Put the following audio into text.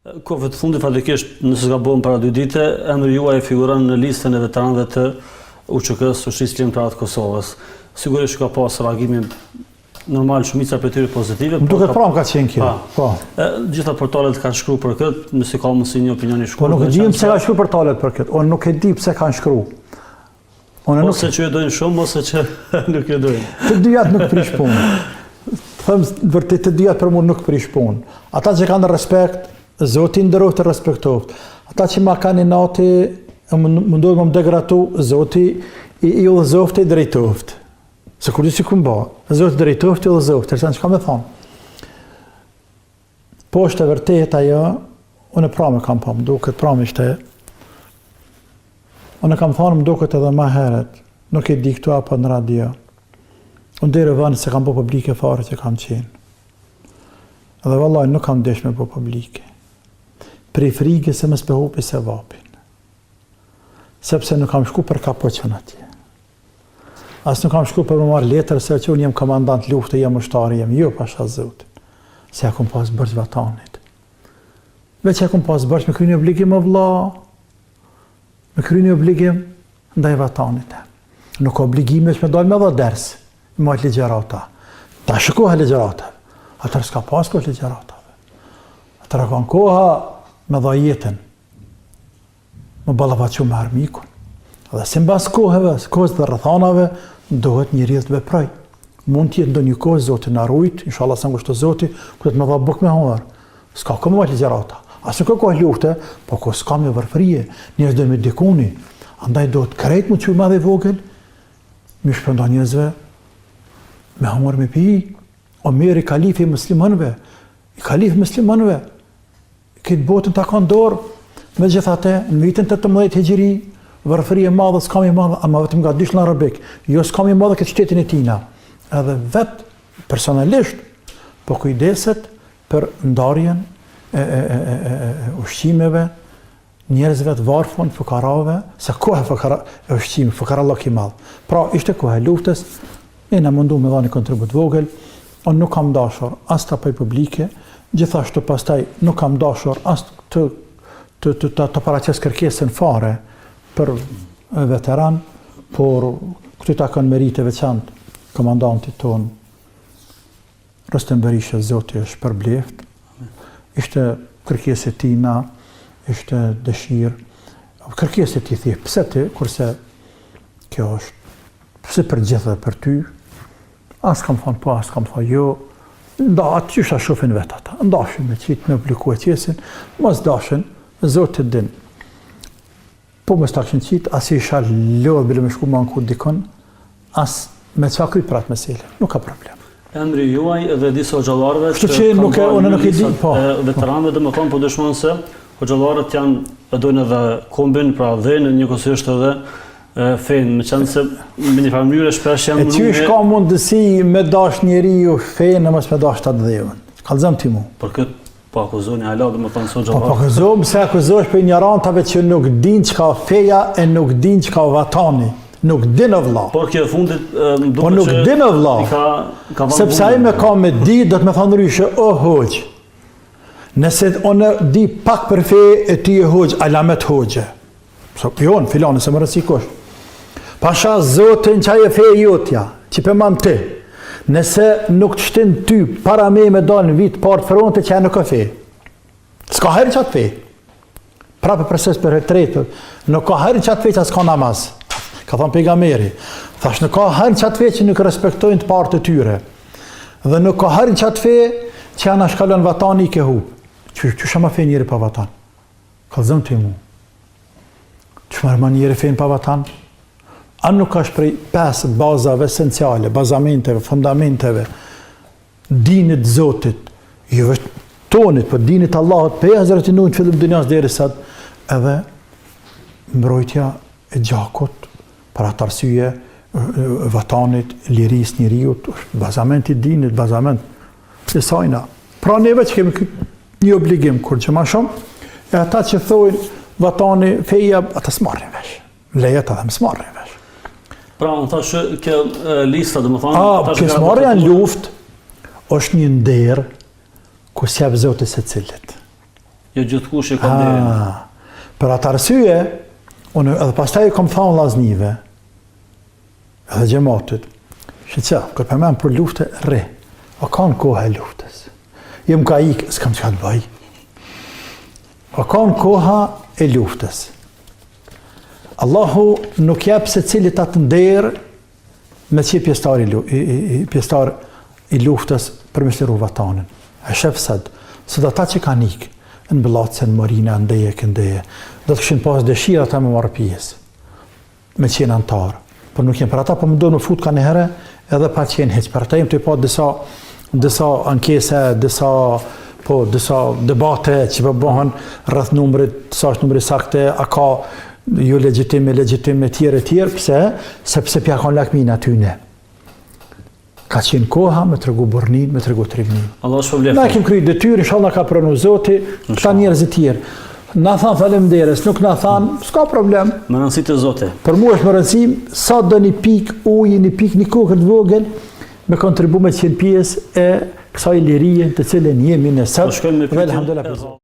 Kohëve të fundit fatikisht, nëse gabon para 2 dite, emri juaj figuron në listën e veteranëve të UÇK-s, Shoqërisë Kombëtare të Kosovës. Sigurisht ka pas reagimin normal, shumica për tyre pozitive. Më duket pranë ka qenë kjo. Po. Gjitha portalet kanë shkruar për këtë, nëse ka mundësi një opinion i shkruar. Po nuk e di pse kanë shkruar portalet për këtë. Unë nuk e di pse kanë shkruar. Ose që e dojnë shumë, ose që nuk e dojnë. Të dyjat nuk prish punë. Them vërtet të dyjat për mua nuk prish punë. Ata që kanë respekt, Zoti nderoft të respektoft. Ata që ma kanë nati, mundohet më degratu, Zoti i udhëzoft e drejtoft. Se kur disi ku mba, Zoti drejtoft e udhëzoft, tërsa çka më thon. Po është e vërtet ajo, unë pramë kam pa, më duket pramë ishte. Unë kam thonë më duket edhe më herët, nuk e di këtu apo në radio. Unë deri vënë se kam po publike fare që kam qenë. Edhe vallaj nuk kam desh me po publike. Prej frike se më spehupi se vapin. Sepse nuk kam shku për kapoqën atje. As nuk kam shku për më marrë letër se që unë jem komandant lufte, jem ushtari, jem jo pasha zotin. Se ja kom pas bërç vatanit. Veç ja kom pas bërç me kryeni obligim o vlla. Me kryeni obligim ndaj vatanit. Nuk obligime që me dojnë me dhe ders. Me majtë ligjerata. Ta shikoha ligjerata. Atër s'ka pas kohë ligjeratave. Atër ka në koha me dha jetën. Me ballafaqu me armikun. Dhe si mbas kohëve, kohës dhe rrethonave, dohet njëri të veproj. Mund t'jetë ndonjë kohë, Zoti na rujt, inshallah sa ngushto Zoti, kur të më dha buk me huar. S'ka kohë me majtë ligjerata. As nuk ka kohë lufte, po ko s'ka me varfërie, njerëz do me dikuni. Andaj do të krejt më që madhe vogël, mi shpërnda njerëzve me huar me pi. Omeri kalifi muslimanëve, i kalifi muslimanëve, këtë botën ta kanë dorë, me gjithate, në vitin 18 Hijri, varfëria e madhe, s'kam i madhe, ama vetëm nga dyshën arabik, jo s'kam i madhe këtë shtetin e tina. Edhe vetë, personalisht, po kujdeset për ndarjen e ushqimeve, njerëzve të varfën, fukarave, se kohë e ushqimi, fukarallok i madhe. Pra, ishte kohë e luftës, e në mundu me dhani kontribut vogël. Unë nuk kam dashur as të apaj publike, gjithashtu pastaj nuk kam dashur as të paraqes kërkesën fare për veteran, por këtu ta kanë merite veçantë komandantit ton, Rustem Berisha, Zoti është përbleft. Ishte kërkesë e tina, ishte dëshirë. Kërkesë e ti thje, pse ti, kurse kjo është, pse për gjithë dhe për ty, as kam thonë po, as kam thonë jo, nda atë qysha shofin vetë ata, ndashin me qitë me obliku e qesin, mos dashin, Zotit din. Po mos tashin qitë, as i isha lojë bile me shku ma në kur dikon, as me qakri për atë meselë, nuk ka problem. Emri juaj dhe disa hoxhallarëve që nuk e di, po. Veteranëve dhe më thonë, po dëshmonë se hoxhallarët janë dojnë edhe kombin, pra dhe në njëkohësisht edhe fejnë, me qenë se me një farë mënyrë shpesh janë mënuar. E qysh ka mundësi me dash njeriu fejnë, mos me dash ta dhëvën. Kallëzëm ti mu. Për këtë po akuzoni hala, do të thonë sot xhallar. Po akuzojmë se akuzosh për ignorantave që nuk din çka feja e nuk din çka vatani. Nuk din o vlla. Por kjo fundit më duket po nuk din o vlla. Sepse ai më ka me di, do të më thonë ryshe o hoxh. Nëse unë di pak për fe e ti e hoxh, alamet hoxhe. So pion filani se më rësikosh. Pasha Zotin që aje feje jotja, që pëman ti, nëse nuk të shtin ty para me dalë në vitë partë fronte që e nuk ka fej. S'ka herë që atë fej. Prapë përses për retretë, nuk ka herë që atë fej që s'ka namaz. Ka thonë pejgamberi. Thash nuk ka herë që atë fej që nuk respektojnë të partë të tyre. Dhe nuk ka herë që atë fej që janë shkallon vatani i ke hub. Që shama fej njëri pa vatan? Kalzëm të mu. Që marrë ma njëri fejnë pa vatan? A nuk është prej 5 bazave esenciale, bazamenteve, fundamenteve, dinit Zotit, jo vetë tonit, për dinit Allahot, për Hazreti Nuh në fillim dënjas deri sot, edhe mbrojtja e gjakut, për atë arsye, vatanit, liris njeriut, bazamenti dinit, bazament e sajna. Pra neve që kemi një obligim, kur që ma shumë, e ata që thojnë vatani feja, ata s'marrin vesh. Lejet ata s'marrin vesh. Pra, më thashë, kjo lista, dhe më thonë... Pjesëmarrja në luftë është një nder ku s'jap Zoti secilit. Jo gjithkush e ka derën. Për atë arsye, unë edhe pastaj kam thonë vllaznive, edhe xhamatit, që kur përmend për luftë rre, o kanë kohë e luftës. Jem ka ikë, s'kam çka të bëj. O kanë koha e luftës. Allahu nuk jep secilit atë nder me që pjestar i luftës për me shliru vatanin. E shef sëd ata që kanë ikë, në Bllacën, Marina, ndeje, këndeje, do të këshin pas dëshira ta me marrë pjesë, me qenë antarë. Por nuk jenë për ata, po më do në fut ka një herë, edhe pa qenë heq. Për ata jem të i pa disa ankese, disa debate që përbohen rrëth numrit, sa është numri sakte, a ka jo legjitime tjere, pse? Sepse pja kanë lakmin atyne. Ka qenë koha me tregu burnin, me tregu tregnin. Allah shpëlbeft. Na kemi kryer detyrë, inshallah ka pranu Zoti, këta njerëz të tjerë. Na than faleminderes, nuk na than, s'ka problem. Me rëndësitë e Zotit. Për mua është më rëndësi sa do një pikë ujë, një kokë të vogël me kontribu me qenë pjesë e kësaj lirie të cilën jemi në sot. Alhamdulillah.